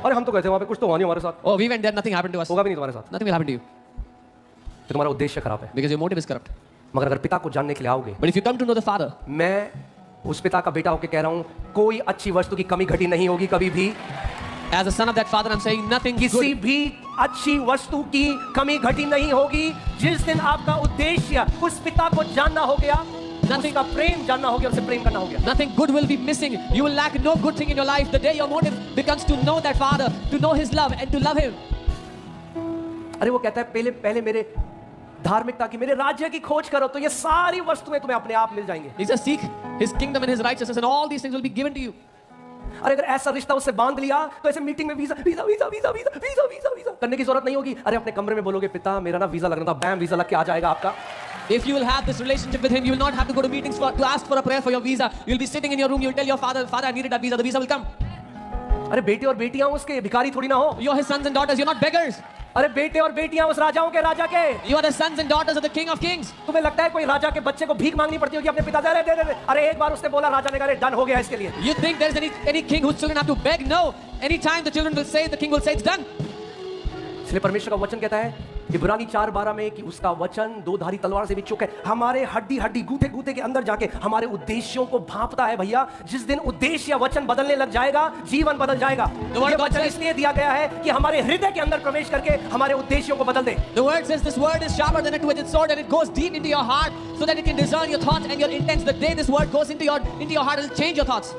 अरे हम तो कहते हैं वहां पे कुछ तो हुआ नहीं हमारे साथ। Oh, we went there, nothing happened to us. होगा भी नहीं तुम्हारे साथ, Nothing will happen to you तो तुम्हारा उद्देश्य खराब है। because your motive is corrupt. मगर अगर पिता को जानने के लिए आओगे, But if you come to know the Father, मैं उस पिता का बेटा होकर कह रहा हूं, कोई अच्छी वस्तु की कमी घटी नहीं होगी कभी भी। as a son of that Father, I'm saying nothing किसी good. भी अच्छी वस्तु की कमी घटी नहीं होगी। जिस दिन आपका उद्देश्य उस पिता को जानना हो गया, उसका प्रेम जानना हो गया, उससे प्रेम करना हो गया, Nothing good will be missing. You will lack no good thing in your life. The day your motive becomes to know that Father, to know His love and to love Him. अरे वो कहता है पहले मेरे धार्मिकता की, मेरे राज्य की खोज करो तो ये सारी वस्तुएं तुम्हें अपने आप मिल जाएंगे। He says, seek His kingdom and His righteousness, and all these things will be given to you. अरे अगर ऐसा रिश्ता उससे बांध लिया तो ऐसे मीटिंग में visa visa visa visa visa visa visa visa करने की जरूरत नहीं होगी। अरे अपने कमरे में बोलोगे, पिता मेरा ना वीजा लगना था, बैम वीजा लग के आ जाएगा आपका। If you will have this relationship with Him, you will not have to go to meetings to ask for a prayer for your visa. You will be sitting in your room. You will tell your Father, Father, I needed that visa. The visa will come. अरे बेटे और बेटियां उसके भिखारी थोड़ी ना हो। You are His sons and daughters. You're not beggars. अरे बेटे और बेटियां उस राजाओं के राजा के। You are the sons and daughters of the King of Kings. तुम्हें लगता है कोई राजा के बच्चे को भीख मांगनी पड़ती होगी अपने पिता से? अरे दे दे दे। अरे एक बार उसने बोला, राजा ने कहा डन हो गया इसके लिए। You think there's any king whose children have to beg? No. Anytime the children will say, the king will say, it's done. इसलिए परमेश्वर का वचन कहता है इब्रानी 4:12 में कि उसका वचन दो धारी तलवार से भी चुक है, हमारे हड्डी हड्डी गूथे गूथे के अंदर जाके हमारे उद्देश्यों को भांपता है। भैया जिस दिन उद्देश्य या वचन बदलने लग जाएगा, जीवन बदल जाएगा। ये वचन इसलिए दिया गया है कि हमारे हृदय के अंदर प्रवेश करके हमारे उद्देश्यों को बदल दे। The word says this word is sharper than a two-edged sword, and it goes deep into your heart so that it can discern your thoughts and your intents. The day this word goes into your heart, it will change your thoughts.